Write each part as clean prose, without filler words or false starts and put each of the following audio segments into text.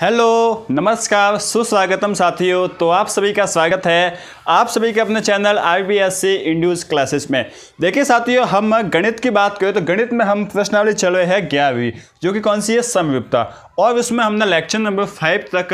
Hello नमस्कार सुस्वागतम साथियों। तो आप सभी का स्वागत है आप सभी के अपने चैनल IBSC इंड्यूस क्लासेस में। देखिए साथियों, हम गणित की बात करें तो गणित में हम प्रश्नावली चल रहे हैं 11वीं, जो कि कौन सी है, समरूपता। और उसमें हमने लेक्चर नंबर 5 तक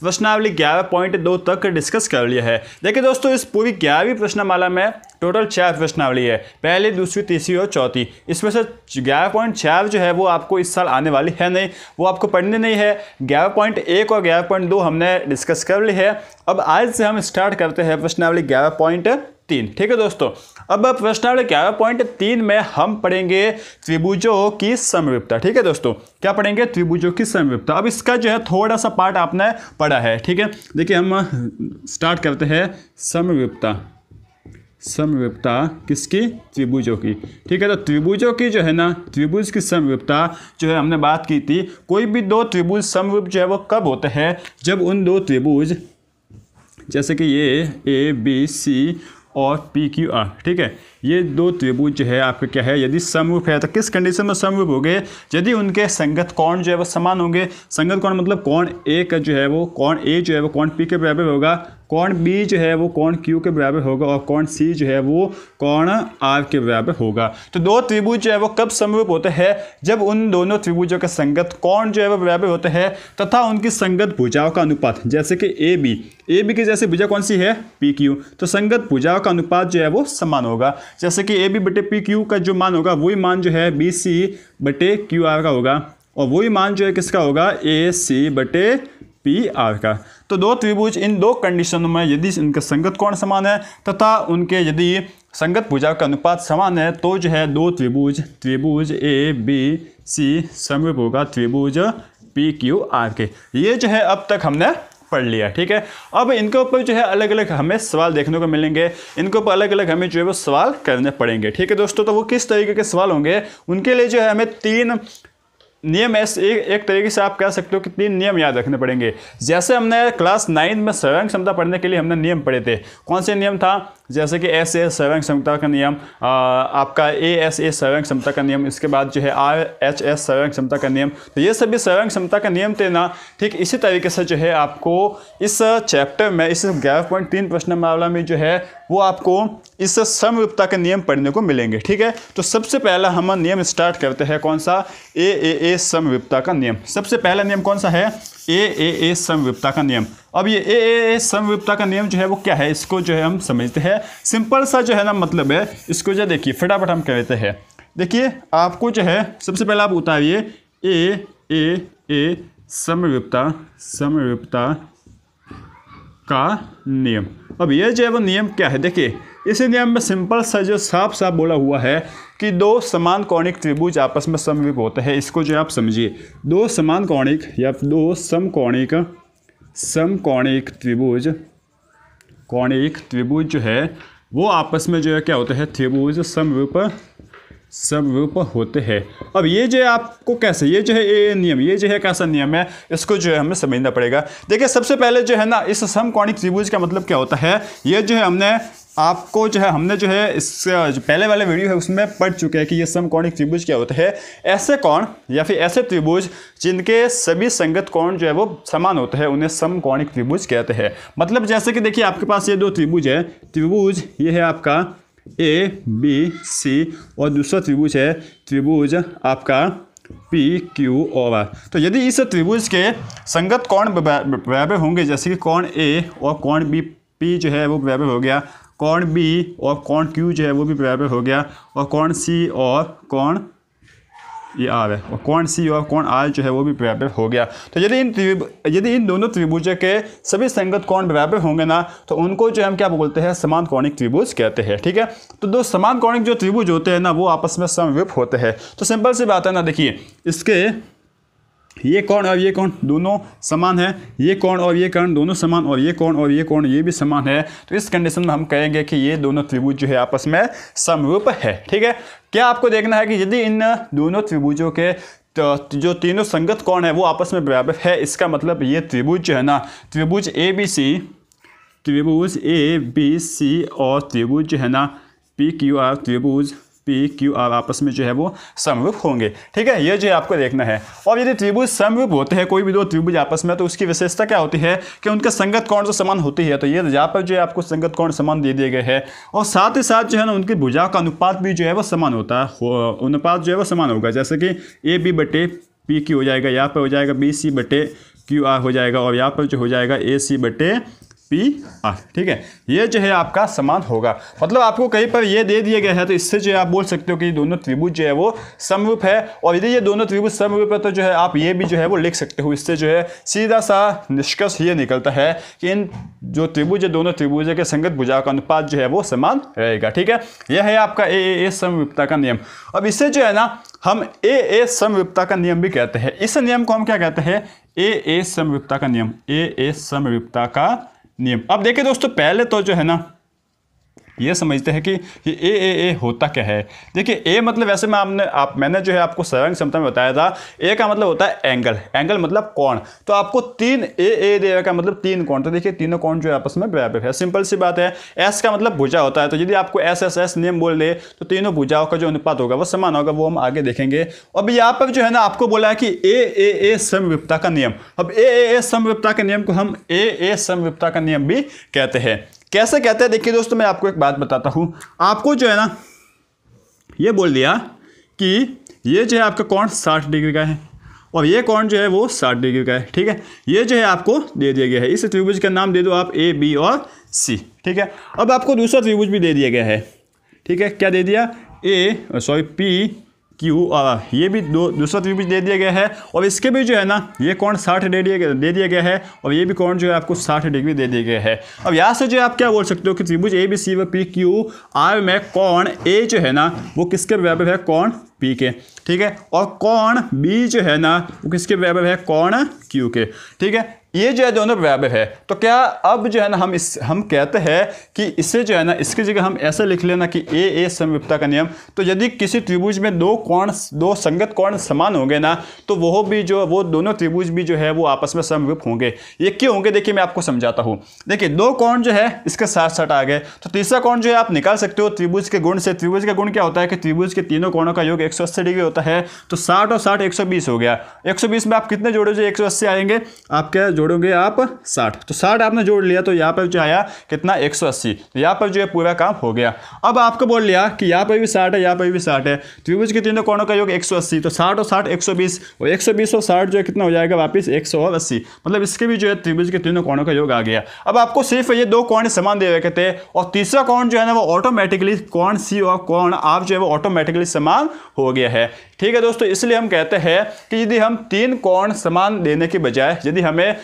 प्रश्नावली 11.2 तक डिस्कस कर लिया है। देखिए दोस्तों, इस पूरी 11वीं प्रश्नमाला में टोटल 4 प्रश्नावली है, पहली, दूसरी, तीसरी और चौथी। इसमें से 11.4 जो है वो आपको इस साल आने वाली है नहीं, वो आपको पढ़नी नहीं है। 11.1 और 11.2 हमने डिस्कस कर ली है। अब आज से हम स्टार्ट करते हैं प्रश्नावली 11.3। ठीक है दोस्तों, अब प्रश्नावली 11.3 में हम पढ़ेंगे त्रिभुजों की समरूपता। ठीक है दोस्तों, क्या पढ़ेंगे? त्रिभुजों की समरूपता। अब इसका जो है थोड़ा सा पार्ट आपने पढ़ा है। ठीक है, देखिए हम स्टार्ट करते हैं समरूपता। समरूपता किसकी? त्रिभुजों की। ठीक है, तो त्रिभुजों की जो है ना, त्रिभुज की समरूपता जो है हमने बात की थी। कोई भी दो त्रिभुज समरूप जो है वो कब होते हैं? जब उन दो त्रिभुज, जैसे कि ये ABC और PQR, ठीक है, ये दो त्रिभुज जो है आपके क्या है, यदि समरूप है तो किस कंडीशन में समरूप होंगे? यदि उनके संगत कोण जो है वो समान होंगे। संगत कोण मतलब कोण A का जो है वो, कोण A जो है वो कोण P के बराबर होगा, कोण B जो है वो कोण Q के बराबर होगा और कोण C जो है वो कोण R के बराबर होगा। तो दो त्रिभुज जो है वो कब समरूप होते हैं? जब उन दोनों त्रिभुजों के संगत कोण जो है वो बराबर होते हैं तथा उनकी संगत भुजाओं का अनुपात, जैसे कि AB की जैसे भुजा कौन सी है? PQ, तो संगत भुजाओं का अनुपात जो है वो समान होगा। जैसे कि AB बटे PQ का जो मान होगा वही मान जो है BC बटे QR का होगा, और वही मान जो है किसका होगा? AC बटे PR का। तो दो त्रिभुज इन दो कंडीशनों में यदि इनके संगत कोण समान है तथा उनके यदि संगत भुजाओं का अनुपात समान है तो जो है दो त्रिभुज ABC समरूप होगा त्रिभुज PQR के। ये जो है अब तक हमने पढ़ लिया। ठीक है, अब इनके ऊपर जो है अलग अलग हमें सवाल देखने को मिलेंगे, इनके ऊपर अलग अलग हमें जो है वो सवाल करने पड़ेंगे। ठीक है दोस्तों, तो वो किस तरीके के सवाल होंगे? उनके लिए जो है हमें 3 नियम, ऐसे एक तरीके से आप कह सकते हो कि 3 नियम याद रखने पड़ेंगे। जैसे हमने क्लास 9 में सर्वांग क्षमता पढ़ने के लिए हमने नियम पढ़े थे। कौन से नियम था? जैसे कि SA सर्वांग क्षमता का नियम, आपका ASA सर्वांग क्षमता का नियम, इसके बाद जो है RHS सर्वांग क्षमता का नियम। तो ये सभी सर्वांग क्षमता का नियम थे ना। ठीक इसी तरीके से जो है आपको इस चैप्टर में, इस 11.3 प्रश्नमाला में जो है वो आपको इस समरूपता के नियम पढ़ने को मिलेंगे। ठीक है, तो सबसे पहला हम नियम स्टार्ट करते हैं। कौन सा? AAA समरूपता का नियम। सबसे पहला नियम कौन सा है? AAA समरूपता का नियम। अब ये AAA समरूपता का नियम जो है वो क्या है, इसको जो है हम समझते हैं। सिंपल सा जो है ना मतलब है, इसको जो देखिए फटाफट हम कहते हैं। देखिए आपको जो है सबसे पहले आप उतारिए AAA समरूपता का नियम। अब ये जो है वो नियम क्या है? देखिए इस नियम में सिंपल सा जो साफ साफ बोला हुआ है कि दो समान कोणिक त्रिभुज आपस में समरूप होते हैं। इसको जो आप समझिए, दो समान कोणिक या दो समकोणिक त्रिभुज जो है वो आपस में जो है क्या होते हैं? त्रिभुज समरूप होते हैं। अब ये जो है आपको कैसे, ये जो है ये नियम, ये जो है कैसा नियम है, इसको जो है हमें समझना पड़ेगा। देखिए सबसे पहले जो है ना, इस समकोणिक त्रिभुज का मतलब क्या होता है, ये जो है हमने आपको जो है हमने जो है इस जो पहले वाले वीडियो है उसमें पढ़ चुके हैं कि ये समकोणिक त्रिभुज क्या होता है। ऐसे कोण या फिर ऐसे त्रिभुज जिनके सभी संगत कोण जो है वो समान होते हैं उन्हें समकोणिक त्रिभुज कहते हैं। मतलब जैसे कि देखिए आपके पास ये दो त्रिभुज है, त्रिभुज ये है आपका ABC और दूसरा त्रिभुज है त्रिभुज आपका PQR। तो यदि इस त्रिभुज के संगत कोण बराबर होंगे, जैसे कि कोण A और कोण P जो है वो बराबर हो गया, कोण B और कोण Q जो है वो भी बराबर हो गया, और कोण C और कोण ये R है, और कोण C और कोण R जो है वो भी बराबर हो गया। तो यदि इन दोनों त्रिभुजों के सभी संगत कोण बराबर होंगे ना तो उनको जो हम क्या बोलते हैं? समान कोणिक त्रिभुज कहते हैं। ठीक है, तो दो समान कोणिक जो त्रिभुज होते हैं ना वो आपस में समरूप होते हैं। तो सिंपल सी बात है ना, देखिए इसके ये कोण और ये कोण दोनों समान है, ये कोण और ये कोण दोनों समान, और ये कोण और ये कोण ये भी समान है। तो इस कंडीशन में हम कहेंगे कि ये दोनों त्रिभुज जो है आपस में समरूप है। ठीक है, क्या आपको देखना है कि यदि इन दोनों त्रिभुजों के तो जो तीनों संगत कोण है वो आपस में बराबर है, इसका मतलब ये त्रिभुज जो है ना, त्रिभुज ABC और त्रिभुज जो है ना PQR त्रिभुज पी क्यू आर आपस में जो है वो समरूप होंगे। ठीक है, ये जो है आपको देखना है। और यदि त्रिभुज समरूप होते हैं कोई भी दो त्रिभुज आपस में, तो उसकी विशेषता क्या होती है कि उनका संगत कोण तो समान होती है। तो ये यहाँ पर जो है आपको संगत कोण समान दे दिए गए हैं, और साथ ही साथ जो है ना उनकी भुजाओं का अनुपात भी जो है वो समान होता है, अनुपात जो है वो समान होगा। जैसे कि ए बी बटे पी क्यू हो जाएगा, यहाँ पर हो जाएगा बी सी बटे क्यू आर हो जाएगा, और यहाँ पर जो हो जाएगा ए सी बटे पी आर। ठीक है, ये जो है आपका समान होगा। मतलब आपको कहीं पर ये दे दिया गया है, तो इससे जो है आप बोल सकते हो कि दोनों त्रिभुज जो है वो समरूप है। और यदि ये दोनों त्रिभुज समरूप है तो जो है आप ये भी जो है वो लिख सकते हो। इससे जो है सीधा सा निष्कर्ष ये निकलता है कि इन जो त्रिभुज है दोनों त्रिभुज के संगत भुजाओं का अनुपात जो है वो समान रहेगा। ठीक है, यह है आपका ए समरूपता का नियम। अब इससे जो है ना हम ए समरूपता का नियम भी कहते हैं। इस नियम को हम क्या कहते हैं? ए समरूपता का नियम, ए समरूपता का नियम। अब देखिए दोस्तों, पहले तो जो है ना ये समझते हैं कि ये ए होता क्या है। देखिए ए मतलब वैसे मैंने जो है आपको सरल क्षमता में बताया था, ए का मतलब होता है एंगल, एंगल मतलब कोण। तो आपको तीन ए दे रखा मतलब तीन कोण। तो देखिए तीनों कोण जो है आपस में बराबर है, सिंपल सी बात है। एस का मतलब भुजा होता है, तो यदि आपको एस नियम बोल दे तो तीनों भुजाओं का जो अनुपात होगा वो समान होगा, वो हम आगे देखेंगे। अब यहाँ पर जो है ना आपको बोला है कि ए समरूपता का नियम। अब ए समरूपता के नियम को हम ए समरूपता का नियम भी कहते हैं। कैसे कहते हैं? देखिए दोस्तों, मैं आपको एक बात बताता हूं। आपको जो है ना ये बोल दिया कि ये जो है आपका कोण 60 डिग्री का है, और ये कोण जो है वो 60 डिग्री का है। ठीक है, ये जो है आपको दे दिया गया है। इस त्रिभुज का नाम दे दो आप ए बी और सी। ठीक है, अब आपको दूसरा त्रिभुज भी दे दिया गया है। ठीक है, क्या दे दिया? पी क्यू आर, ये भी दूसरा त्रिभुज दे दिया गया है, और इसके भी जो है ना ये कोण 60 दे दिया गया है, और ये भी कोण जो है आपको 60 डिग्री दे दिया गया है। अब यहाँ से जो है आप क्या बोल सकते हो कि त्रिभुज ए बी सी व पी क्यू आर में कोण ए जो है ना वो किसके बराबर है? कोण पी के। ठीक है, और कोण बी जो है ना वो किसके बराबर है? कोण क्यू के। ठीक है, ये जो है दोनों बराबर है। तो क्या अब जो है ना हम कहते हैं कि इसे जो है ना इसकी जगह हम ऐसा लिख लेना कि ए समरूपता का नियम। तो यदि किसी त्रिभुज में दो संगत कोण समान होंगे ना, तो वो दोनों त्रिभुज भी जो है वो आपस में समरूप होंगे। ये क्यों होंगे? देखिए मैं आपको समझाता हूँ। देखिए दो कोण जो है इसके साथ साथ आ गए, तो तीसरा कोण जो है आप निकाल सकते हो त्रिभुज के गुण से। त्रिभुज का गुण क्या होता है कि त्रिभुज के तीनों कोणों का योग 180 डिग्री होता है। तो 60 और 60 120 हो गया। 120 में आप कितने जोड़ोगे? 180 आएंगे। आप क्या जोड़ोगे? आप 60। तो 60 आपने जोड़ लिया, तो यहाँ पर जो आया कितना? 180। तो यहाँ पर जो है पूरा काम हो गया। अब आपको बोल लिया कि यहाँ पर भी 60 है, यहाँ पर भी 60 है। त्रिभुज के तीनों कोणों का योग 180, तो 60 और 60 120, और 120 और 60 जो है कितना हो जाएगा? वापिस 180। मतलब इसके भी जो है त्रिभुज के तीनों कोणों का योग आ गया। अब आपको सिर्फ ये दो कोण समान दे रखे थे, और तीसरा कोण जो है ना वो ऑटोमेटिकली कोण सी और कोण आप जो है वो ऑटोमेटिकली समान हो गया है। ठीक है दोस्तों, इसलिए हम कहते हैं कि यदि हम तीन कोण समान देने के बजाय यदि हमें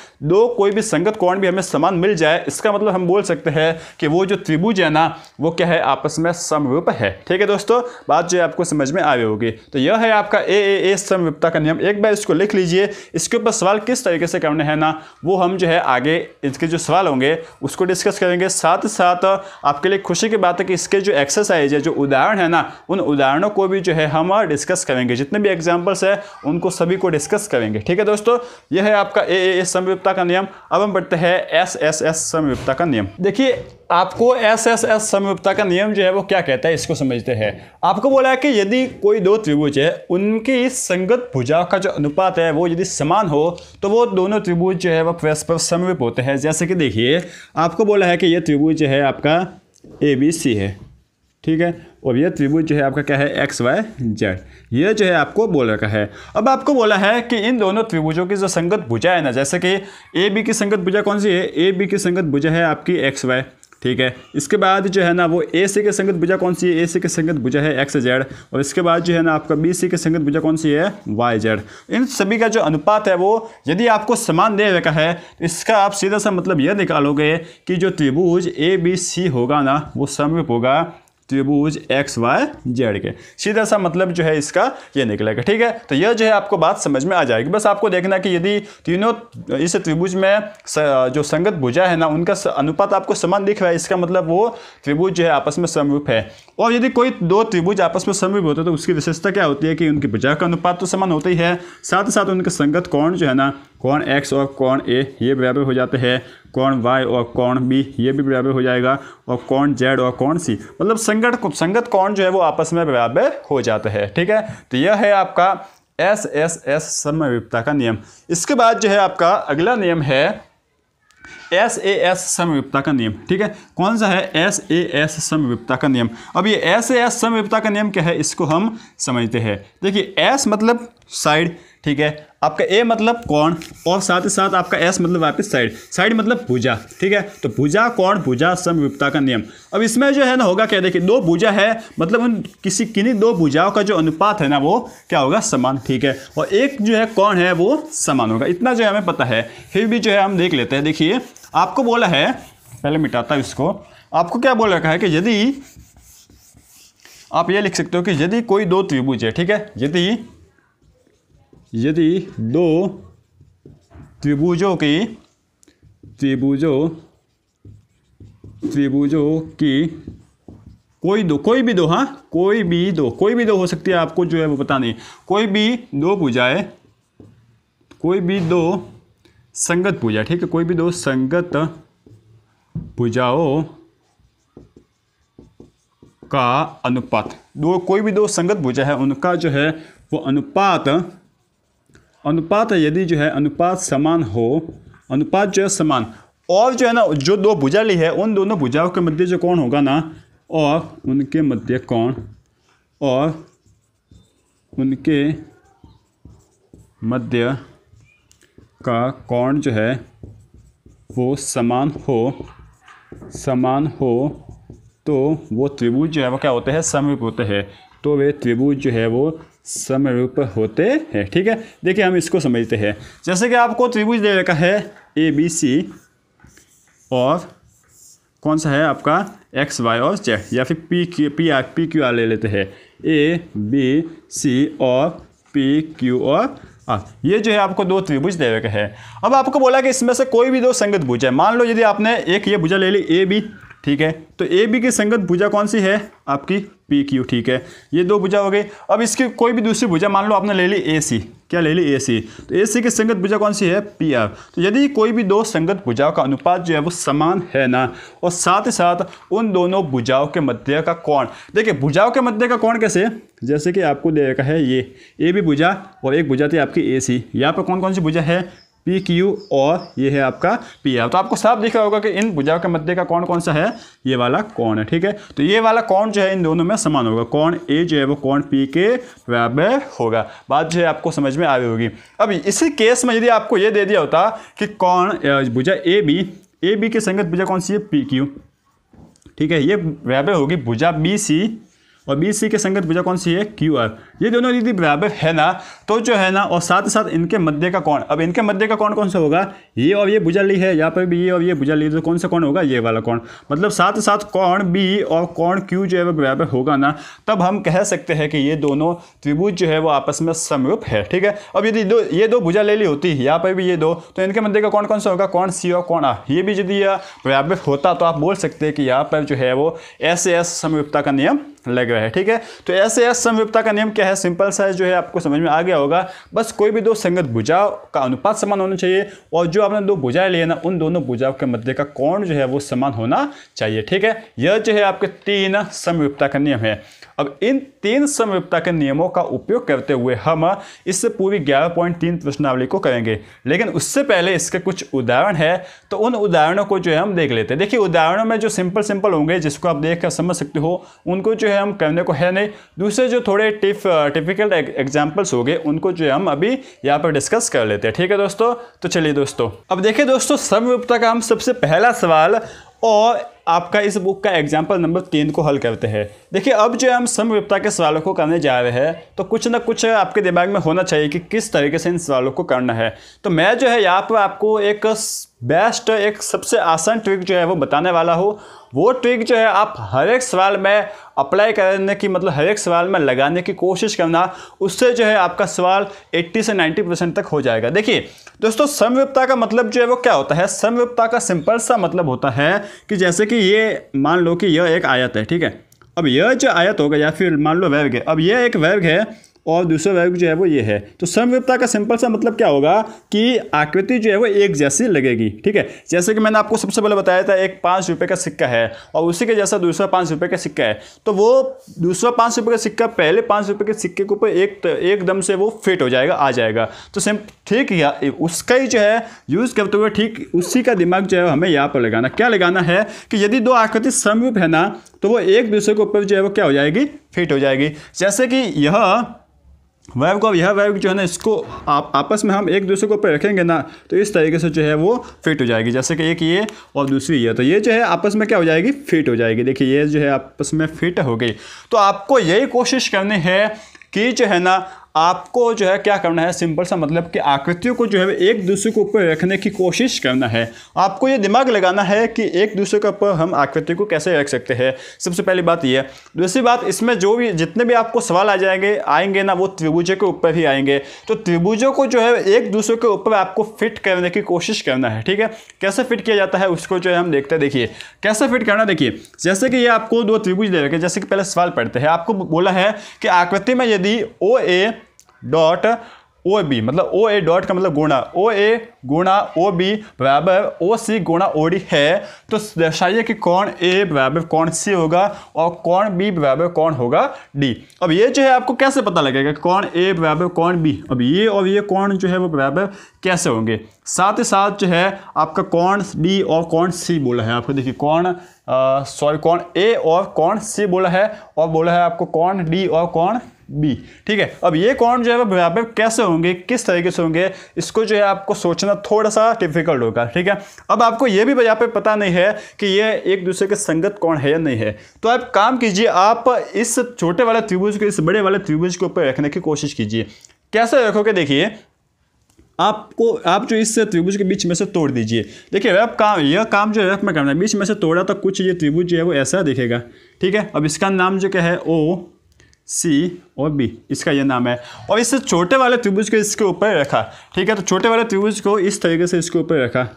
कोई भी संगत कोण भी हमें समान मिल जाए, इसका मतलब हम बोल सकते हैं कि वो जो त्रिभुज है ना वो क्या है? आपस में समरूप है। ठीक है दोस्तों, बात जो है आपको समझ में आ रही होगी। तो यह है आपका ए समरूपता का नियम। एक बार इसको लिख लीजिए। इसके ऊपर सवाल किस तरीके से करने हैं ना वो हम जो है आगे इसके जो सवाल होंगे उसको डिस्कस करेंगे। साथ ही साथ आपके लिए खुशी की बात है कि इसके जो एक्सरसाइज है, जो उदाहरण है ना, उन उदाहरणों को भी जो है हम डिस्कस करेंगे। जितने भी एग्जाम्पल्स है उनको सभी को डिस्कस करेंगे। ठीक है दोस्तों, यह है आपका ए समरूपता का नियम। अब हम बढ़ते हैं एस समरूपता का नियम। देखिए आपको एस समरूपता का नियम जो है वो क्या कहता है, इसको समझते हैं। आपको बोला है कि यदि कोई दो त्रिभुज है, उनकी संगत भुजाओं का जो अनुपात है वो यदि समान हो तो वो दोनों त्रिभुज जो है वो परस्पर समरूप होते हैं। जैसे कि देखिए आपको बोला है कि ये त्रिभुज जो है आपका ABC है। ठीक है, और यह त्रिभुज जो है आपका क्या है? XYZ। यह जो है आपको बोल रखा है। अब आपको बोला है कि इन दोनों त्रिभुजों की जो संगत भुजा है ना, जैसे कि AB की संगत भुजा कौन सी है? AB की संगत भुजा है आपकी XY। ठीक है, इसके बाद जो है ना वो AC की संगत भुजा कौन सी है? AC की संगत भुजा है XZ। और इसके बाद जो है ना आपका BC की संगत भुजा कौन सी है? YZ। इन सभी का जो अनुपात है वो यदि आपको समान दे रखा है तो इसका आप सीधा सा मतलब यह निकालोगे कि जो त्रिभुज ABC होगा ना वो समरूप होगा त्रिभुज XYZ के। सीधा सा मतलब जो है इसका ये निकलेगा। ठीक है, तो यह जो है आपको बात समझ में आ जाएगी। बस आपको देखना कि यदि तीनों इस त्रिभुज में जो संगत भुजा है ना उनका अनुपात आपको समान दिख रहा है, इसका मतलब वो त्रिभुज जो है आपस में समरूप है। और यदि कोई दो त्रिभुज आपस में समरूप होते हैं तो उसकी विशेषता क्या होती है कि उनकी भुजा का अनुपात तो समान होता ही है, साथ ही साथ उनके संगत कोण जो है ना कोण x और कोण a ये बराबर हो जाते हैं, कोण y और कोण b ये भी बराबर हो जाएगा, और कोण z और कोण c मतलब संगत कोण जो है वो आपस में बराबर हो जाते हैं। ठीक है, तो यह है आपका SSS समविकता का नियम। इसके बाद जो है आपका अगला नियम है SAS समविकता का नियम। ठीक है, कौन सा है? SAS समविकता का नियम। अब ये SAS समविकता का नियम क्या है, इसको हम समझते हैं। देखिए S मतलब साइड, ठीक है, आपका A मतलब कोण, और साथ ही साथ आपका S मतलब वापस साइड, साइड मतलब भुजा। ठीक है, तो भुजा कोण भुजा समविकता का नियम। अब इसमें जो है ना होगा क्या, देखिए दो भुजा है मतलब उन किन्हीं दो भुजाओं का जो अनुपात है ना वो क्या होगा, समान। ठीक है, और एक जो है कोण है वो समान होगा, इतना जो है हमें पता है। फिर भी जो है हम देख लेते हैं। देखिए आपको बोला है, पहले मिटाता हूं इसको, आपको क्या बोल रखा है कि यदि आप ये लिख सकते हो कि यदि कोई दो त्रिभुज है, ठीक है, यदि दो त्रिभुजों की कोई भी दो हो सकती है, आपको जो है वो पता नहीं, कोई भी दो भुजाएं, कोई भी दो संगत भुजा, ठीक है, कोई भी दो संगत भुजाओं का अनुपात, कोई भी दो संगत भुजा है उनका जो है वो अनुपात यदि जो है अनुपात समान हो, अनुपात जो है समान, और जो है ना जो दो भुजा ली है उन दोनों भुजाओं के मध्य जो कोण होगा ना, और उनके मध्य कोण और उनके मध्य का कोण जो है वो समान हो तो वो त्रिभुज जो है वो क्या होते हैं, समरूप होते हैं। तो वे त्रिभुज जो है वो समरूप होते हैं। ठीक है, देखिए हम इसको समझते हैं। जैसे कि आपको त्रिभुज दे रखा है ABC, और कौन सा है आपका X Y और Z, या फिर PQ R ले लेते हैं, ABC और PQ और R, ये जो है आपको दो त्रिभुज दे रखे हैं। अब आपको बोला कि इसमें से कोई भी दो संगत भुजा है। मान लो यदि आपने एक ये भुजा ले ली AB, ठीक है, तो AB की संगत भुजा कौन सी है, आपकी PQ। ठीक है, ये दो भुजा हो गई। अब इसकी कोई भी दूसरी भुजा मान लो आपने ले ली AC, क्या ले ली, AC, तो AC की संगत भुजा कौन सी है, PR। तो यदि कोई भी दो संगत भुजाओं का अनुपात जो है वो समान है ना, और साथ ही साथ उन दोनों भुजाओं के मध्य का कोण, देखिए भुजाओं के मध्य का कोण कैसे, जैसे कि आपको दे रखा है ये AB भुजा और एक भुजा थी आपकी AC, यहाँ पर कौन कौन सी भुजा है, PQ, और ये है आपका PR। तो आपको साफ दिख रहा होगा कि इन भुजाओं के मध्य का कोण कौन सा है, ये वाला कोण है। ठीक है, तो ये वाला कोण जो है इन दोनों में समान होगा, कोण A जो है वो कोण P के बराबर होगा। बात जो है आपको समझ में आ रही होगी। अब इसी केस में यदि आपको ये दे दिया होता कि कोण भुजा AB की संगत भुजा कौन सी है, PQ, ठीक है, ये बराबर होगी भुजा BC, और BC के संगत भुजा कौन सी है, QR। ये दोनों यदि बराबर है ना, तो जो है ना, और साथ ही साथ इनके मध्य का कोण, अब इनके मध्य का कोण कौन सा होगा, ये और ये भुजा ली है, यहाँ पर भी ये और ये भुजा ली, तो कौन सा कोण होगा, ये वाला कोण। मतलब साथ ही साथ कोण B और कोण Q जो है वो बराबर होगा ना, तब हम कह सकते हैं कि ये दोनों त्रिभुज जो है वो आपस में समरूप है। ठीक है, अब यदि ये दो भुजा ले ली होती, यहाँ पर भी ये दो, तो इनके मध्य का कोण कौन सा होगा, कोण C और कोण R। ये भी यदि बराबर होता तो आप बोल सकते हैं कि यहाँ पर जो है वो SAS समरूपता का नियम लग रहा है। ठीक है, तो SAS समरूपता का नियम क्या है, सिंपल सा जो है आपको समझ में आ गया होगा। बस कोई भी दो संगत भुजाओं का अनुपात समान होना चाहिए, और जो आपने दो भुजाएं लिए ना उन दोनों भुजाओं के मध्य का कोण जो है वो समान होना चाहिए। ठीक है, यह जो है आपके 3 समरूपता का नियम है। अब इन 3 समरूपता के नियमों का उपयोग करते हुए हम इस पूरी 11.3 प्रश्नावली को करेंगे, लेकिन उससे पहले इसके कुछ उदाहरण है, तो उन उदाहरणों को जो है हम देख लेते हैं। देखिए उदाहरणों में जो सिंपल होंगे, जिसको आप देख कर समझ सकते हो, उनको जो है हम करने को है नहीं। दूसरे जो थोड़े टिपिकल एग्जाम्पल्स हो गए, उनको जो है हम अभी यहाँ पर डिस्कस कर लेते हैं। ठीक है दोस्तों, तो चलिए दोस्तों, अब देखिए दोस्तों, समरूपता का हम सबसे पहला सवाल और आपका इस बुक का एग्जाम्पल नंबर 3 को हल करते हैं। देखिए अब जो हम समरूपता के सवालों को करने जा रहे हैं, तो कुछ ना कुछ आपके दिमाग में होना चाहिए कि किस तरीके से इन सवालों को करना है। तो मैं जो है यहाँ पर आपको एक बेस्ट, एक सबसे आसान ट्रिक जो है वो बताने वाला हूँ। वो ट्रिक जो है आप हर एक सवाल में अप्लाई करने की, मतलब हर एक सवाल में लगाने की कोशिश करना, उससे जो है आपका सवाल 80 से 90% तक हो जाएगा। देखिए दोस्तों, समरूपता का मतलब जो है वो क्या होता है, समरूपता का सिंपल सा मतलब होता है कि जैसे कि ये मान लो कि यह एक आयत है, ठीक है, अब यह जो आयत होगा या फिर मान लो वर्ग है, अब यह एक वर्ग है और दूसरा वैल्यू जो है वो ये है। तो समविपता का सिंपल सा मतलब क्या होगा कि आकृति जो है वो एक जैसी लगेगी। ठीक है, जैसे कि मैंने आपको सबसे पहले बताया था एक 5 रुपये का सिक्का है और उसी के जैसा दूसरा 5 रुपये का सिक्का है, तो वो दूसरा 5 रुपये का सिक्का पहले 5 रुपये के सिक्के के ऊपर एकदम से वो फिट हो जाएगा, आ जाएगा। तो ठीक है, उसका ही जो है यूज़ करते हुए ठीक उसी का दिमाग जो है हमें यहाँ पर लगाना। क्या लगाना है कि यदि दो आकृति समरूप है ना तो वो एक दूसरे के ऊपर जो है वो क्या हो जाएगी, फिट हो जाएगी। जैसे कि यह वैव जो है ना, इसको आपस में हम एक दूसरे के ऊपर रखेंगे ना तो इस तरीके से जो है वो फिट हो जाएगी। जैसे कि एक ये और दूसरी ये, तो ये जो है आपस में क्या हो जाएगी, फिट हो जाएगी। देखिए ये जो है आपस में फिट हो गई। तो आपको यही कोशिश करनी है कि जो है ना आपको जो है क्या करना है, सिंपल सा मतलब कि आकृतियों को जो है एक दूसरे के ऊपर रखने की कोशिश करना है। आपको ये दिमाग लगाना है कि एक दूसरे के ऊपर हम आकृति को कैसे रख सकते हैं। सबसे पहली बात ये है। दूसरी बात, इसमें जो भी जितने भी आपको सवाल आएंगे ना वो त्रिभुजों के ऊपर ही आएंगे। तो त्रिभुजों को जो है एक दूसरे के ऊपर आपको फिट करने की कोशिश करना है। ठीक है, कैसे फिट किया जाता है उसको जो है हम देखते हैं। देखिए कैसे फिट करना, देखिए जैसे कि ये आपको दो त्रिभुज दे रखे, जैसे कि पहले सवाल पढ़ते हैं। आपको बोला है कि आकृति में यदि OA डॉट OB, मतलब OA डॉट का मतलब गुणा OA गुणा OB बराबर OC गुणा OD है, तो दर्शाइए कि कोण A बराबर कोण C होगा और कोण B बराबर कोण होगा D। अब ये जो है आपको कैसे पता लगेगा कि कोण A बराबर कोण B, अब ये और ये कोण जो है वो बराबर कैसे होंगे। साथ ही साथ जो है आपका कोण D और कोण C बोला है आपको। देखिए कोण A और कोण C बोला है और बोला है आपको कोण D और कोण B। ठीक है, अब ये कोण जो है वो बराबर कैसे होंगे, किस तरीके से होंगे, इसको जो है आपको सोचना थोड़ा सा डिफिकल्ट होगा। ठीक है, अब आपको ये भी यहाँ पे पता नहीं है कि ये एक दूसरे के संगत कोण है या नहीं है, तो आप काम कीजिए, आप इस छोटे वाले त्रिभुज को इस बड़े वाले त्रिभुज के ऊपर रखने की कोशिश कीजिए। कैसे रखोगे, देखिए आप जो इस त्रिभुज के बीच में से तोड़ दीजिए। देखिए यह काम जो है मैं करना है, बीच में से तोड़ा तो कुछ ये त्रिभुज जो है वो ऐसा दिखेगा। ठीक है, अब इसका नाम जो क्या है OC और B, इसका ये नाम है। और इस छोटे वाले त्रिभुज को इसके ऊपर रखा। ठीक है, तो छोटे वाले त्रिभुज को इस तरीके से इसके ऊपर रखा।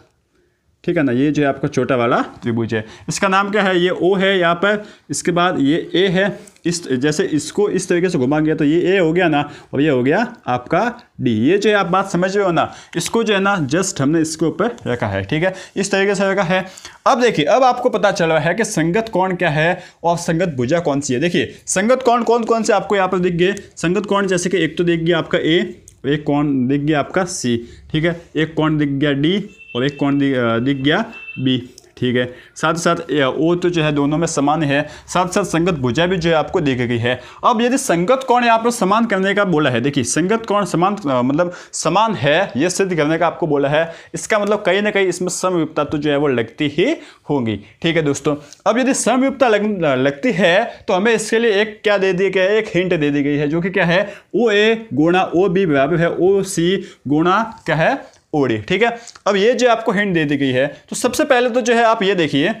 ठीक है ना, ये जो है आपका छोटा वाला त्रिभुज है, इसका नाम क्या है, ये O है यहाँ पर, इसके बाद ये A है। इस जैसे इसको इस तरीके से घुमा गया तो ये A हो गया ना, और ये हो गया आपका D। ये जो है आप बात समझ रहे हो ना, इसको जो है ना जस्ट हमने इसके ऊपर रखा है। ठीक है, इस तरीके से रखा है। अब देखिए, अब आपको पता चल रहा है कि संगत कोण क्या है और संगत भुजा कौन सी है। देखिए संगत कोण कौन कौन से आपको यहाँ पर दिख गए। संगत कोण जैसे कि एक तो दिख गया आपका A, एक कोण दिख गया आपका C। ठीक है, एक कोण दिख गया D और एक कोण दिख गया B। ठीक है, साथ ही साथ O तो जो है दोनों में समान है, साथ साथ संगत भुजा भी जो है आपको दी गई है। अब यदि संगत कोण यहाँ पर समान करने का बोला है, देखिए संगत कोण समान मतलब समान है ये सिद्ध करने का आपको बोला है, इसका मतलब कहीं ना कहीं इसमें समविपता तो जो है वो लगती ही होगी। ठीक है दोस्तों, अब यदि समविपता लगती है तो हमें इसके लिए एक क्या दे दिया गया है, एक हिंट दे दी गई है, जो कि क्या है, OA गुणा OB बराबर है OC गुणा क्या है OD। ठीक है, अब ये जो आपको हिंट दे दी गई है, तो सबसे पहले तो जो है आप ये देखिए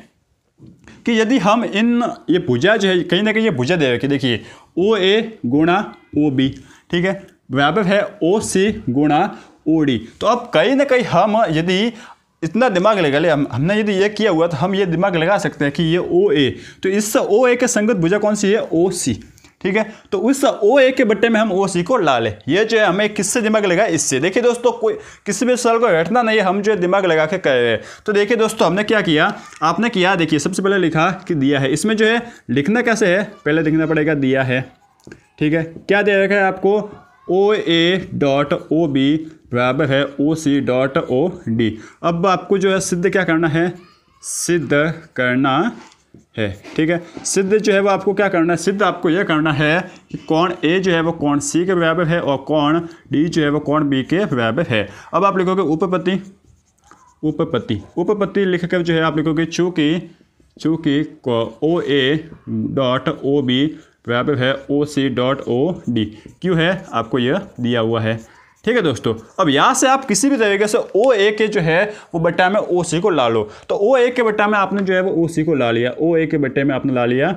कि यदि हम ये भुजा जो है कहीं ना कहीं ये भुजा दे रखी, देखिए OA गुणा OB, ठीक है, बराबर है OC गुणा OD। तो अब कहीं ना कहीं हम यदि इतना दिमाग लगा ले, हमने यदि ये किया हुआ तो हम ये दिमाग लगा सकते हैं कि ये OA, तो इस OA के संगत भुजा कौन सी है, OC। ठीक है, तो उस OA के बट्टे में हम OC को ला ले। ये जो है हमें किससे दिमाग लगा, इससे। देखिए दोस्तों, कोई किसी भी सवाल को रटना नहीं है, हम जो है दिमाग लगा के कर रहे हैं। तो देखिए दोस्तों, हमने क्या किया, आपने किया, देखिए सबसे पहले लिखा कि दिया है। इसमें जो है लिखना कैसे है, पहले लिखना पड़ेगा दिया है। ठीक है, क्या दे रखा है आपको, OA डॉट OB बराबर है OC डॉट OD। अब आपको जो है सिद्ध क्या करना है, सिद्ध करना है। ठीक है, सिद्ध जो है वो आपको क्या करना है, सिद्ध आपको यह करना है कि कोण A जो है वो कोण C के बराबर है और कोण D जो है वो कोण B के बराबर है। अब आप लिखोगे उपपत्ति लिख कर जो है आप लिखोगे चूँकि OA डॉट OB बराबर है OC डॉट OD। क्यों है, आपको यह दिया हुआ है। ठीक है दोस्तों, अब यहाँ से आप किसी भी तरीके से OA के जो है वो बट्टा में OC को ला लो। तो OA के बट्टा में आपने जो है वो OC को ला लिया, OA के बट्टे में आपने ला लिया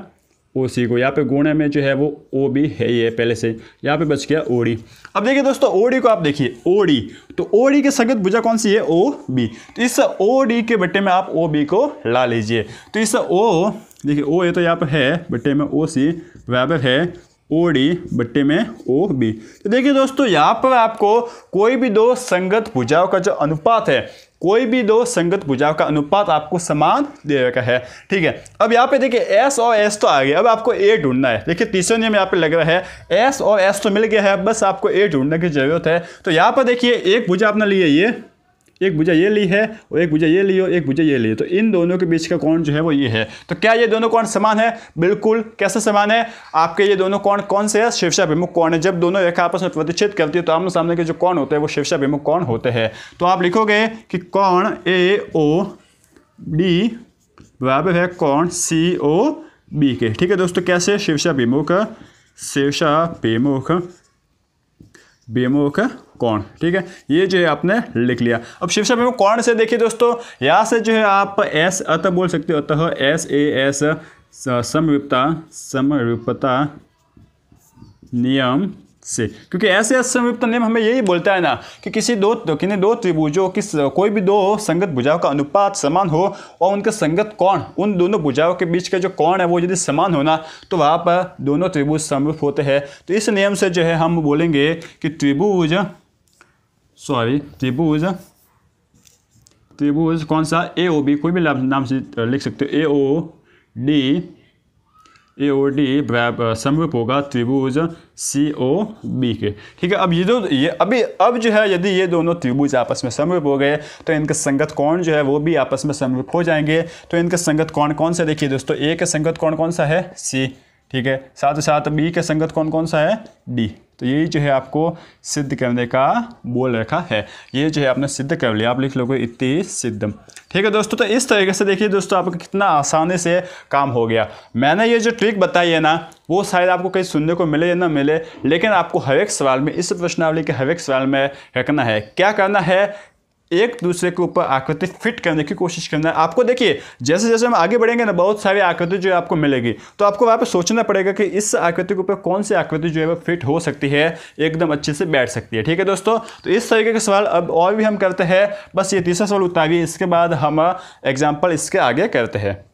OC को। यहाँ पे गुणे में जो है वो OB है ये पहले से, यहाँ पे बच गया OD। अब देखिए दोस्तों, OD को आप देखिए, OD, तो OD के संगत भुजा कौन सी है, OB। तो इस OD के बट्टे में आप OB को ला लीजिए। तो इस देखिए OA तो यहाँ पर है बट्टे में OC बराबर है ओ डी बट्टे में ओ बी। तो देखिए दोस्तों, यहाँ पर आपको कोई भी दो संगत भुजाओं का जो अनुपात है, कोई भी दो संगत भुजाओं का अनुपात आपको समान दे रखा है। ठीक है, अब यहाँ पे देखिए एस और एस तो आ गया, अब आपको ए ढूंढना है। देखिए तीसरा नियम यहाँ पे लग रहा है, एस और एस तो मिल गया है, बस आपको ए ढूंढने की जरूरत है। तो यहाँ पर देखिए एक भुजा आपने ली है, ये एक भुजा ये ली है और एक भुजा ये ली और एक भुजा ये ली है, तो इन दोनों के बीच का कोण जो है वो ये है। तो क्या ये दोनों कोण समान है? बिल्कुल। कैसे समान है? आपके ये दोनों कोण कौन से है? शीर्षाभिमुख कोण है। जब दोनों रेखा आपस में प्रतिच्छेद करती है तो आमने सामने के जो कोण होते हैं वो शीर्षाभिमुख कोण होते हैं। तो आप लिखोगे कि कोण ए ओ डी बराबर है कोण सी ओ बी के। ठीक है दोस्तों, कैसे? शीर्षाभिमुख विमुख कोण। ठीक है, ये जो है आपने लिख लिया। अब शीर्षाभिमुख कोण से देखिए दोस्तों, यहाँ से जो है आप एस अतः बोल सकते हो, अतः एस ए एस समरूपता नियम से, क्योंकि ऐसे समरूपता नियम हमें यही बोलता है ना कि किसी दो त्रिभुजों की कोई भी दो संगत भुजाओं का अनुपात समान हो और उनके संगत कोण, उन दोनों भुजाओं के बीच का जो कोण है वो यदि समान होना तो वहाँ पर दोनों त्रिभुज समरूप होते हैं। तो इस नियम से जो है हम बोलेंगे कि त्रिभुज कौन सा? ए ओ बी, कोई भी नाम से लिख सकते हो, ए ओ डी समरूप होगा त्रिभुज सी ओ बी के। ठीक है, अब अब जो है यदि ये दोनों त्रिभुज आपस में समरूप हो गए तो इनके संगत कोण जो है वो भी आपस में समरूप हो जाएंगे। तो इनके संगत कोण कौन सा? देखिए दोस्तों, ए के संगत कोण कौन सा है? सी। ठीक है, साथ ही साथ बी के संगत कोण कौन सा है? डी। तो यही जो है आपको सिद्ध करने का बोल रखा है, ये जो है आपने सिद्ध कर लिया। आप लिख लोगे इति सिद्धम। ठीक है दोस्तों, तो इस तरीके से देखिए दोस्तों आपको कितना आसानी से काम हो गया। मैंने ये जो ट्रिक बताई है ना, वो शायद आपको कहीं सुनने को मिले या ना मिले, लेकिन आपको हर एक सवाल में, इस प्रश्नावली के हर एक सवाल में रखना है। क्या करना है? एक दूसरे के ऊपर आकृति फिट करने की कोशिश करना है। आपको देखिए जैसे जैसे हम आगे बढ़ेंगे ना, बहुत सारी आकृति जो है आपको मिलेगी, तो आपको वहाँ पे सोचना पड़ेगा कि इस आकृति के ऊपर कौन सी आकृति जो है वो फिट हो सकती है, एकदम अच्छे से बैठ सकती है। ठीक है दोस्तों, तो इस तरीके के सवाल अब और भी हम करते हैं। बस ये तीसरा सवाल उतारिए, इसके बाद हम एग्जाम्पल इसके आगे करते हैं।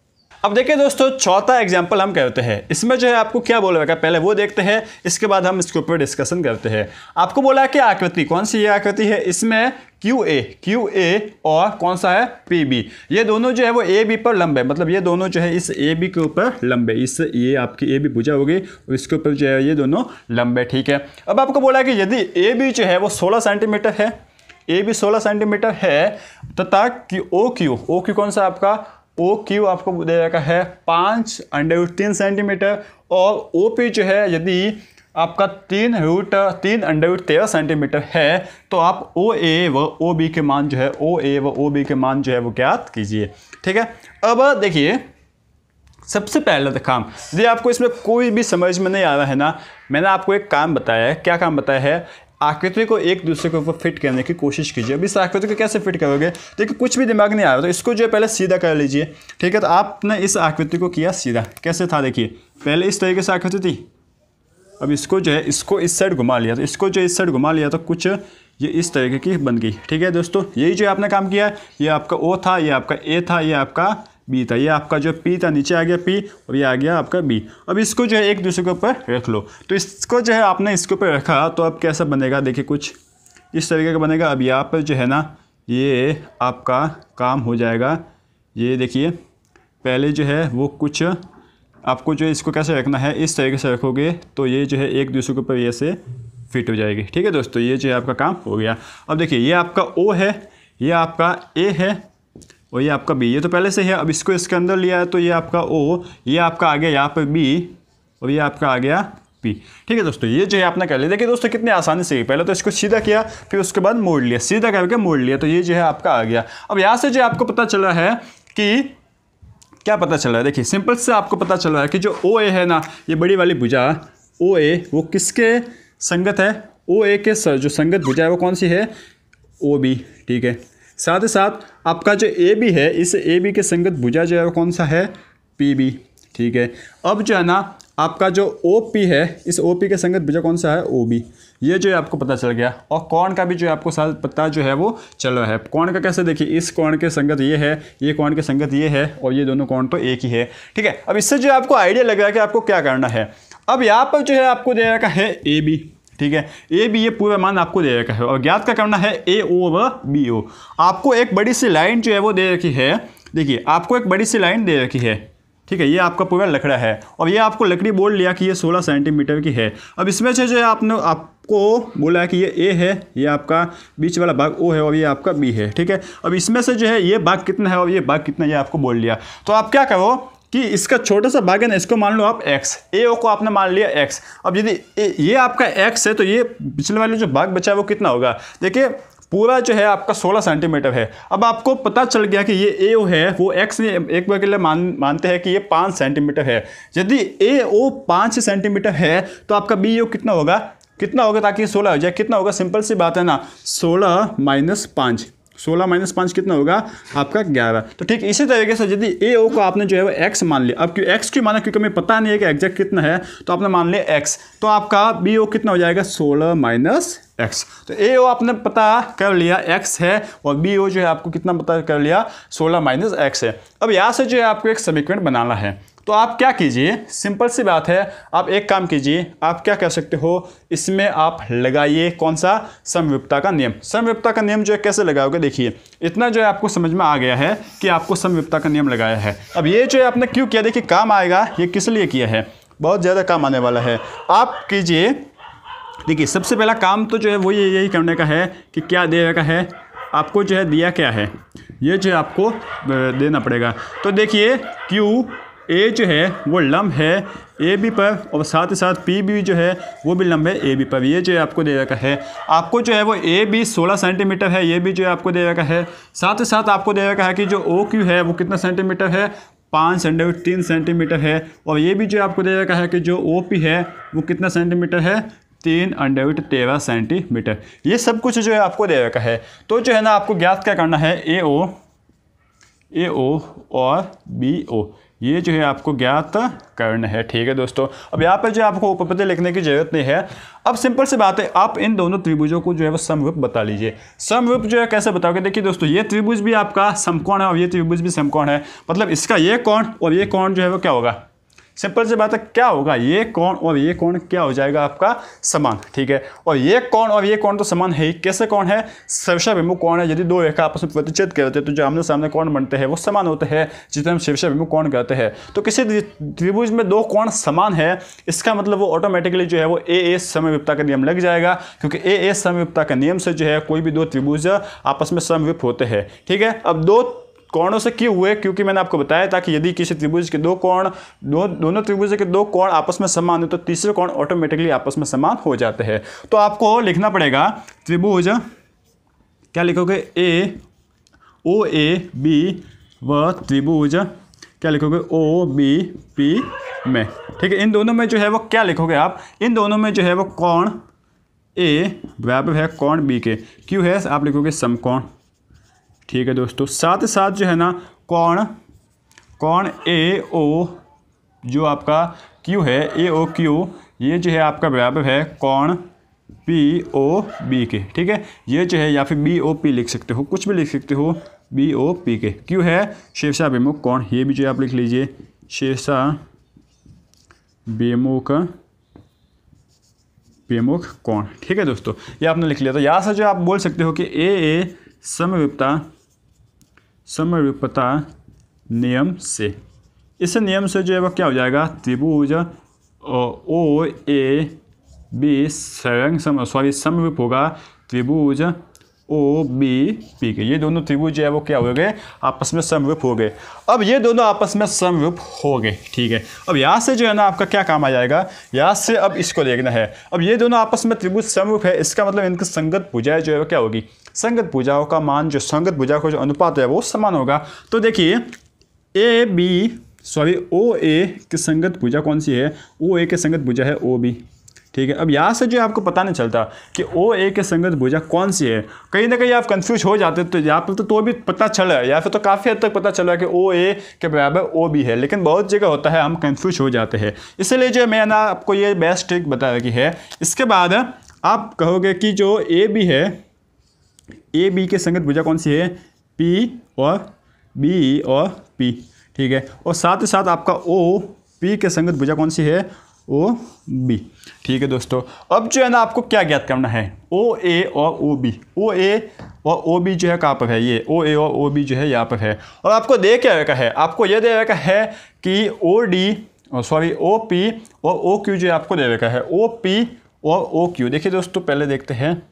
अब देखिए दोस्तों, चौथा एग्जाम्पल हम करते हैं। इसमें जो है आपको क्या बोला है पहले वो देखते हैं, इसके बाद हम इसके ऊपर डिस्कशन करते हैं। आपको बोला है कि आकृति कौन सी ये आकृति है, इसमें क्यू ए और कौन सा है? P B. ये दोनों जो है वो ए बी पर लंब है, मतलब ये दोनों जो है इस ए बी के ऊपर लंब है। इस ये आपकी ए बी भुजा होगी और इसके ऊपर जो है ये दोनों लंब है। ठीक है, अब आपको बोला है कि यदि ए बी जो है वो 16 सेंटीमीटर है, ए बी 16 सेंटीमीटर है, तथा ओ क्यू कौन सा आपका? ओ क्यू आपको दे रखा है 5√3 सेंटीमीटर, और ओ पी जो है यदि आपका 3√13 सेंटीमीटर है, तो आप ओ ए व ओ बी के मान जो है वो ज्ञात कीजिए। ठीक है, अब देखिए सबसे पहला काम, यदि आपको इसमें कोई भी समझ में नहीं आ रहा है ना, मैंने आपको एक काम बताया है। क्या काम बताया है? आकृति को एक दूसरे के ऊपर फिट करने की कोशिश कीजिए। अब इस आकृति को कैसे फिट करोगे? देखिए कुछ भी दिमाग नहीं आ रहा तो इसको जो है पहले सीधा कर लीजिए। ठीक है, तो आपने इस आकृति को किया सीधा। कैसे था? देखिए पहले इस तरीके से आकृति थी, अब इसको जो है इसको इस साइड घुमा लिया, तो इसको जो इस साइड घुमा लिया तो कुछ ये इस तरीके की बन गई। ठीक है दोस्तों, यही जो आपने काम किया, ये आपका ओ था, ये आपका ए था, ये आपका बी था, ये आपका जो पी था नीचे आ गया पी, और ये आ गया आपका बी। अब इसको जो है एक दूसरे के ऊपर रख लो। तो इसको जो है आपने इसके ऊपर रखा, तो अब कैसा बनेगा? देखिए कुछ इस तरीके का बनेगा। अब यहाँ पर जो है ना, ये आपका काम हो जाएगा। ये देखिए पहले जो है वो कुछ आपको जो है इसको कैसे रखना है, इस तरीके से रखोगे तो ये जो है एक दूसरे के ऊपर ये से फिट हो जाएगी। ठीक है दोस्तों, ये जो है आपका काम हो गया। अब देखिए ये आपका ओ है, ये आपका ए है और ये आपका बी। ये तो पहले से है, अब इसको इसके अंदर लिया है तो ये आपका ओ, ये आपका आ गया यहाँ पर बी और ये आपका आ गया पी। ठीक है दोस्तों, ये जो है आपने कर लिया। देखिए दोस्तों कितनी आसानी से, पहले तो इसको सीधा किया, फिर उसके बाद मोड़ लिया, सीधा करके मोड़ लिया, तो ये जो है आपका आ गया। अब यहाँ से जो आपको पता चला है कि क्या पता चल रहा है? देखिए सिंपल से आपको पता चल रहा है कि जो ओ ए है ना, ये बड़ी वाली भुजा ओ ए वो किसके संगत है? ओ ए के जो संगत भुजा है वो कौन सी है? O B. ठीक है, साथ ही साथ आपका जो ए बी है, इस ए बी के संगत भुजा जो है वो कौन सा है? P B. ठीक है, अब जो है ना आपका जो ओ पी है, इस ओ पी के संगत भुजा कौन सा है? O B. ये जो है आपको पता चल गया। और कोण का भी जो है आपको साथ पता जो है वो चल रहा है। कोण का कैसे? देखिए इस कोण के संगत ये है, ये कोण के संगत ये है, और ये दोनों कोण तो एक ही है। ठीक है, अब इससे जो आपको आइडिया लग रहा है कि आपको क्या करना है। अब यहाँ पर जो है आपको दे रखा है ए बी, ठीक है, ए बी ये पूरा मान आपको दे रखा है और ज्ञात क्या करना है ए ओ व बी ओ। आपको एक बड़ी सी लाइन जो है वो दे रखी है, देखिए आपको एक बड़ी सी लाइन दे रखी है, ठीक है, ये आपका पूरा लकड़ा है और ये आपको लकड़ी बोल लिया कि ये 16 सेंटीमीटर की है। अब इसमें से जो है आपको बोला है कि ये ए है, ये आपका बीच वाला भाग ओ है और ये आपका बी है, ठीक है। अब इसमें से जो है ये भाग कितना है और ये भाग कितना है ये आपको बोल लिया। तो आप क्या करो कि इसका छोटा सा भाग है ना, इसको मान लो आप x, ए ओ को आपने मान लिया x। अब यदि ये आपका x है तो ये पिछले वाले जो भाग बचा है वो कितना होगा, देखिए पूरा जो है आपका 16 सेंटीमीटर है। अब आपको पता चल गया कि ये ए ओ है वो x ने एक बार के लिए मानते हैं कि ये 5 सेंटीमीटर है। यदि ए ओ 5 सेंटीमीटर है तो आपका बी ओ कितना होगा ताकि 16 हो जाए, कितना होगा, सिंपल सी बात है ना, 16 माइनस 5 कितना होगा आपका 11। तो ठीक इसी तरीके से यदि ए ओ को आपने जो है वो x मान लिया, अब क्यों x क्यों माना, क्योंकि हमें पता नहीं है कि एग्जैक्ट कितना है, तो आपने मान लिया x, तो आपका बी ओ कितना हो जाएगा 16 माइनस x। तो ए ओ आपने पता कर लिया x है और बी ओ जो है आपको कितना पता कर लिया 16 माइनस x है। अब यहाँ से जो है आपको एक समीकरण बनाना है, तो आप क्या कीजिए, सिंपल सी बात है, आप एक काम कीजिए, आप क्या कर सकते हो, इसमें आप लगाइए कौन सा, समविप्तता का नियम। समविप्तता का नियम जो है कैसे लगाओगे, देखिए इतना जो है आपको समझ में आ गया है कि आपको समविप्तता का नियम लगाया है। अब ये जो है आपने क्यों किया, देखिए काम आएगा, ये किस लिए किया है, बहुत ज़्यादा काम आने वाला है। आप कीजिए, देखिए सबसे पहला काम तो जो है वो यही करने का है कि क्या दे रखा है आपको, जो है दिया क्या है, ये जो है आपको देना पड़ेगा। तो देखिए क्यू ए जो है वो लंब है ए बी पर और साथ ही साथ पी बी जो है वो भी लंब है ए बी पर, ये जो है आपको दे रखा है। आपको जो है वो ए बी 16 सेंटीमीटर है, ये भी जो है आपको दे रखा है। साथ ही साथ आपको दे रखा है कि जो ओ क्यू है वो कितना सेंटीमीटर है, 5/3 सेंटीमीटर है। और ये भी जो आपको दे रखा है कि जो ओ पी है वो कितना सेंटीमीटर है, 3/13 सेंटीमीटर। ये सब कुछ जो है आपको दे रखा है। तो जो है ना आपको ज्ञात क्या करना है, ए ओ और बी ओ, ये जो है आपको ज्ञात करना है, ठीक है दोस्तों। अब यहाँ पर जो आपको उपपत्ति लिखने की जरूरत नहीं है। अब सिंपल सी बात है, आप इन दोनों त्रिभुजों को जो है वो समरूप बता लीजिए। समरूप जो है कैसे बताओगे, देखिए दोस्तों ये त्रिभुज भी आपका समकोण है और ये त्रिभुज भी समकोण है, मतलब इसका ये कोण और ये कोण जो है वो क्या होगा, सिंपल सी बात है क्या होगा, ये कोण और ये कोण क्या हो जाएगा आपका समान, ठीक है। और ये कोण और ये कोण तो समान है ही, कैसे कोण है, शीर्षाभिमुख कोण है। यदि दो रेखा आपस में प्रतिच्छेद करते हैं तो जो आमने सामने कोण बनते हैं वो समान होते हैं, जिसे हम शीर्षाभिमुख कोण कहते हैं। तो किसी त्रिभुज में दो कोण समान है, इसका मतलब वो ऑटोमेटिकली जो है वो ए समविप्तता का नियम लग जाएगा, क्योंकि ए समविप्तता का नियम से जो है कोई भी दो त्रिभुज आपस में समविप्त होते हैं, ठीक है। अब दो कोणों से क्यों हुए, क्योंकि मैंने आपको बताया था कि यदि किसी त्रिभुज के दो कोण, दोनों त्रिभुज के दो कोण आपस में समान हो तो तीसरे कोण ऑटोमेटिकली आपस में समान हो जाते हैं। तो आपको लिखना पड़ेगा त्रिभुज, क्या लिखोगे, ए ओ ए बी व त्रिभुज क्या लिखोगे, ओ बी पी में, ठीक है। इन दोनों में जो है वो क्या लिखोगे आप, इन दोनों में जो है वो कोण ए बराबर है कोण बी के, क्यों है आप लिखोगे समकोण, ठीक है दोस्तों। साथ ही साथ जो है ना कोण ए ओ जो आपका क्यू है, ए ओ क्यू, ये जो है आपका बराबर है कोण पी ओ बी के, ठीक है। ये जो है या फिर बी ओ पी लिख सकते हो, कुछ भी लिख सकते हो, बी ओ पी के। क्यू है शीर्षाभिमुख कोण, ये भी जो है आप लिख लीजिए शीर्षाभिमुख कोण, ठीक है दोस्तों। ये आपने लिख लिया। तो यहाँ से जो आप बोल सकते हो कि ए समविप्तता नियम से, इस नियम से जो है वो क्या हो जाएगा, त्रिभुज ओ ए बी समरूप होगा त्रिभुज ओ बी पी के। ये दोनों त्रिभुज जो है वो क्या हो गए, आपस में समरूप हो गए। अब ये दोनों आपस में समरूप हो गए, ठीक है। अब यहाँ से जो है ना आपका क्या काम आ जाएगा, यहाँ से अब इसको देखना है। अब ये दोनों आपस में त्रिभुज समरूप है, इसका मतलब इनकी संगत भुजाएं जो है वो क्या होगी, संगत भुजाओं का मान, जो संगत भुजाओं का जो अनुपात है वो समान होगा। तो देखिए ओ ए की संगत भुजा कौन सी है, ओ ए की संगत भुजा है ओ बी, ठीक है। अब यहाँ से जो आपको पता नहीं चलता कि ओ ए के संगत भुजा कौन सी है, कहीं ना कहीं आप कंफ्यूज हो जाते, तो यहाँ पर तो भी पता चला है, या फिर तो काफ़ी हद तक पता चला है कि ओ ए के बराबर ओ बी है, लेकिन बहुत जगह होता है हम कंफ्यूज हो जाते हैं। इसलिए जो मैंने आपको ये बेस्ट ट्रिक बता रखी है। इसके बाद आप कहोगे कि जो ए बी है, ए बी के संगत भुजा कौन सी है, पी और बी और पी, ठीक है। और साथ ही साथ आपका ओ पी के संगत भुजा कौन सी है, ओ बी। ठीक है दोस्तों, अब जो है ना आपको क्या ज्ञात करना है, ओ ए और ओ बी। ओ ए और ओ बी जो है कहाँ पर है, ये ओ ए और ओ बी जो है यहाँ पर है। और आपको दे क्या रखा है, आपको यह दे रखा है कि O D sorry O P और ओ क्यू जो आपको दे रखा है, ओ पी और ओ क्यू। देखिए दोस्तों पहले देखते हैं,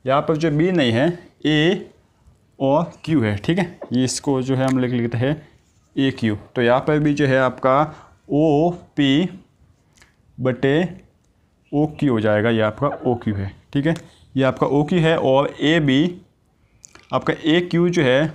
यहाँ पर जो बी नहीं है, ए और क्यू है। ठीक है, ये इसको जो है हम लिख लेते हैं ए क्यू। तो यहाँ पर भी जो है आपका ओ पी बटे ओ क्यू हो जाएगा, ये आपका ओ क्यू है। ठीक है, ये आपका ओ क्यू है। और ए बी आपका ए क्यू जो है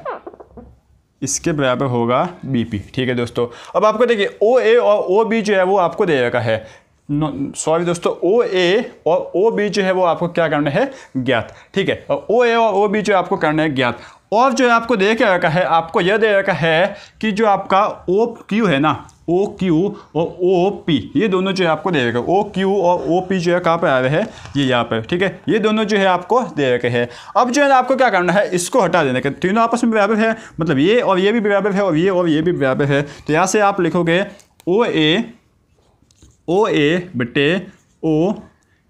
इसके बराबर होगा बी पी। ठीक है दोस्तों, अब आपको देखिए ओ ए और ओ बी जो है वो आपको दे रखा है, सॉरी दोस्तों, ओ ए और ओ बी जो है वो आपको क्या करना है, ज्ञात। ठीक है, और ओ ए और ओ बी जो आपको करना है ज्ञात। और जो है आपको दे क्या रखा है, आपको यह दे रखा है कि जो आपका ओ क्यू है ना, ओ क्यू और ओ पी, ये दोनों जो है आपको दे रखा है। ओ क्यू और ओ पी जो है कहाँ पर आ रहे हैं, ये यहाँ पर। ठीक है, ये दोनों जो है आपको दे रखे हैं। अब जो है ना आपको क्या करना है, इसको हटा देना है। तीनों आपस में बराबर है, मतलब ये और ये भी बराबर है और ये भी बराबर है। तो यहाँ से आप लिखोगे ओ ए बटे ओ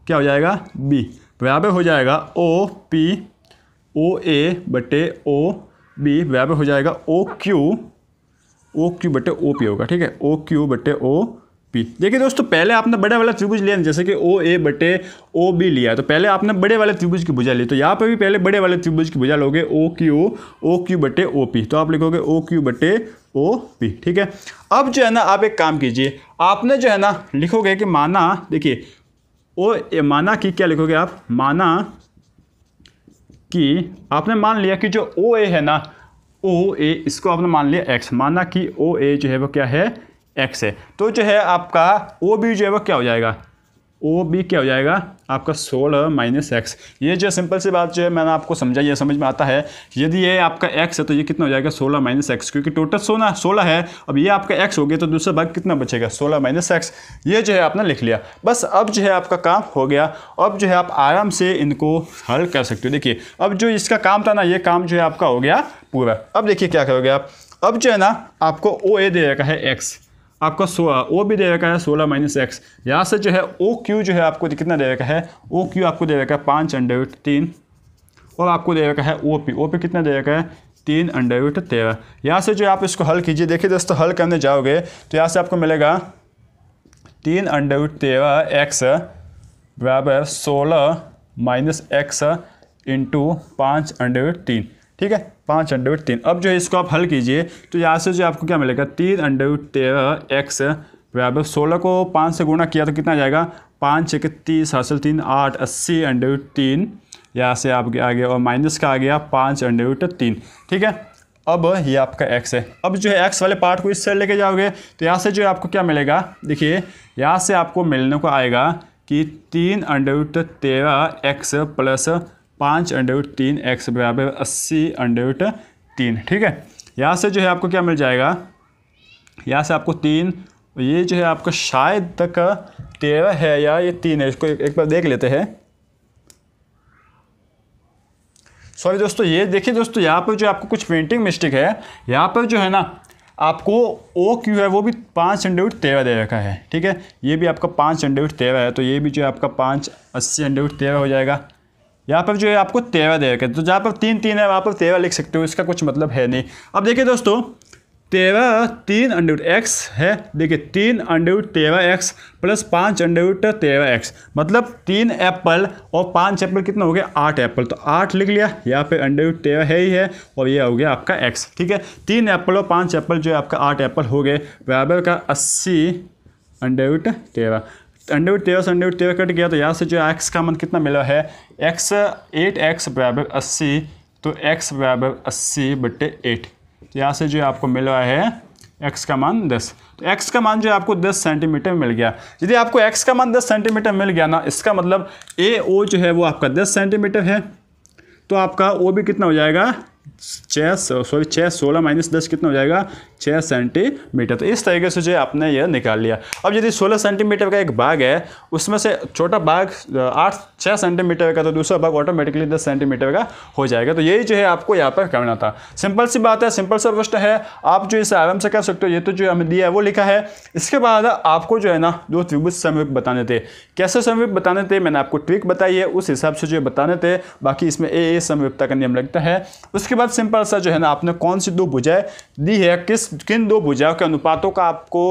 क्या हो जाएगा, बी, बराबर हो जाएगा ओ पी, ओ ए बटे ओ बी बराबर हो जाएगा ओ क्यू बटे ओ पी होगा। ठीक है, ओ क्यू बटे ओ पी। देखिए दोस्तों, पहले आपने बड़े वाला त्रिभुज लिया, जैसे कि ओ ए बटे ओ बी लिया, तो पहले आपने बड़े वाले त्रिभुज की भुजा ली, तो यहाँ पर भी पहले बड़े वाले त्रिभुज की भुजा लोगे ओ क्यू बटे ओ पी। तो आप लिखोगे ओ क्यू बटे ओ पी। ठीक है, अब जो है ना आप एक काम कीजिए, आपने जो है ना लिखोगे कि माना, देखिए माना कि क्या लिखोगे आप, माना कि आपने मान लिया कि जो ओ ए है ना, ओ ए इसको आपने मान लिया एक्स, माना कि ओ ए जो है वो क्या है, एक्स है। तो जो है आपका ओ बी जो है वो क्या हो जाएगा, ओ बी क्या हो जाएगा आपका 16 माइनस एक्स। ये जो सिंपल सी बात जो है मैंने आपको समझाई, ये समझ में आता है। यदि ये आपका एक्स है तो ये कितना हो जाएगा, 16 माइनस एक्स, क्योंकि टोटल 16 है। अब ये आपका एक्स हो गया तो दूसरा भाग कितना बचेगा, 16 माइनस एक्स। ये जो है आपने लिख लिया, बस अब जो है आपका काम हो गया। अब जो है आप आराम से इनको हल कर सकते हो। देखिए अब जो इसका काम था ना, ये काम जो है आपका हो गया पूरा। अब देखिए क्या करोगे आप, अब जो है ना आपको ओ ए दे रखा है एक्स, आपका 16, ओ भी दे रखा है 16 माइनस एक्स। यहाँ से जो है ओ क्यू जो है आपको कितना दे रखा है, ओ क्यू आपको दे रखा है 5√3, और आपको दे रखा है ओ पी कितना दे रखा है 3√13। यहाँ से जो आप इसको हल कीजिए, देखिए दोस्तों हल करने जाओगे तो यहाँ से आपको मिलेगा 3√13 एक्स बराबर 16 माइनस एक्स इंटू 5√3। ठीक है, 5√3। अब जो है इसको आप हल कीजिए तो यहाँ से जो आपको क्या मिलेगा, 3√13 एक्स बराबर 16 को 5 से गुणा किया तो कितना आ जाएगा, 5 × 30 हासिल 3 8 80√3। यहाँ से आपके आ गया और माइनस का आ गया 5√3। ठीक है, अब ये आपका एक्स है। अब जो है एक्स वाले पार्ट को इस साइड लेके जाओगे तो यहाँ से जो है आपको क्या मिलेगा, देखिए यहाँ से आपको मिलने को आएगा कि 3√13 एक्स प्लस 5√3 एक्स बराबर 80√3। ठीक है, यहाँ से जो है आपको क्या मिल जाएगा, यहाँ से आपको 3, ये जो है आपका शायद तक 13 है या ये 3 है, इसको एक बार देख लेते हैं। सॉरी दोस्तों, ये देखिए दोस्तों यहाँ पर जो आपको कुछ प्रिंटिंग मिस्टेक है, यहाँ पर जो है ना आपको ओ क्यू है वो भी 5√13 दे रखा है। ठीक है, ये भी आपका 5√13 है, तो ये भी जो है आपका 580√13 हो जाएगा। यहाँ पर जो है आपको 13 दे रखा है, तो जहाँ पर 3 है वहाँ पर 13 लिख सकते हो, इसका कुछ मतलब है नहीं। अब देखिए दोस्तों 3x है, देखिए 3√13 एक्स प्लस 5√13 एक्स, मतलब 3 एप्पल और 5 एप्पल कितना हो गया, 8 एप्पल। तो 8 लिख लिया, यहाँ पे √13 है ही है, और ये हो गया आपका x। ठीक है, 3 एप्पल और 5 एप्पल जो है आपका 8 एप्पल हो गए, बराबर का 80√13। 13 से 13 कट गया तो यहाँ से जो x का मान कितना मिला है, 8x बराबर 80, तो x बराबर 80/8। तो यहाँ से जो आपको मिल रहा है x का मान 10, तो x का मान जो है आपको 10 सेंटीमीटर मिल गया। यदि आपको x का मान 10 सेंटीमीटर मिल गया ना, इसका मतलब AO जो है वो आपका 10 सेंटीमीटर है, तो आपका O भी कितना हो जाएगा, 16 माइनस 10 कितना हो जाएगा, 6 सेंटीमीटर। तो इस तरीके से जो है आपने यह निकाल लिया। अब यदि 16 सेंटीमीटर का एक भाग है, उसमें से छोटा भाग 6 सेंटीमीटर का, तो दूसरा भाग ऑटोमेटिकली 10 सेंटीमीटर का हो जाएगा। तो यही जो है आपको यहाँ पर करना था। सिंपल सी बात है, सिंपल सा प्रश्न है, आप जो इसे आराम से कर सकते हो। ये तो जो हमें दिया है वो लिखा है। इसके बाद आपको जो है ना 2 त्रिभुज समरूप बताने थे। कैसे समरूप बताने थे मैंने आपको ट्रिक बताई है, उस हिसाब से जो बताने थे। बाकी इसमें ए समरूपता का नियम लगता है। उसके बाद सिंपल सा जो है ना आपने कौन सी 2 भुजाएं दी है, किन 2 भुजाओं के अनुपातों का आपको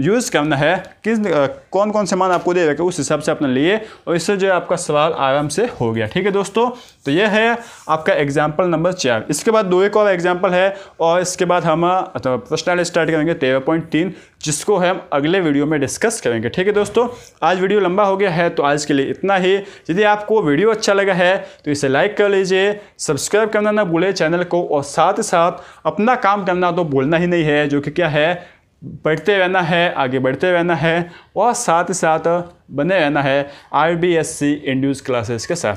यूज़ करना है, कौन कौन से मान आपको दे रखे, उस हिसाब से आपने लिए और इससे जो है आपका सवाल आराम से हो गया। ठीक है दोस्तों, तो यह है आपका एग्जाम्पल नंबर 4। इसके बाद 2 एक और एग्जाम्पल है और इसके बाद हम प्रश्नावली स्टार्ट करेंगे 13.3, जिसको हम अगले वीडियो में डिस्कस करेंगे। ठीक है दोस्तों, आज वीडियो लंबा हो गया है तो आज के लिए इतना ही। यदि आपको वीडियो अच्छा लगा है तो इसे लाइक कर लीजिए, सब्सक्राइब करना ना भूलें चैनल को, और साथ ही साथ अपना काम करना तो भूलना ही नहीं है, जो कि क्या है, बढ़ते रहना है, आगे बढ़ते रहना है और साथ ही साथ बने रहना है RBSC इंड्यूस क्लासेस के साथ।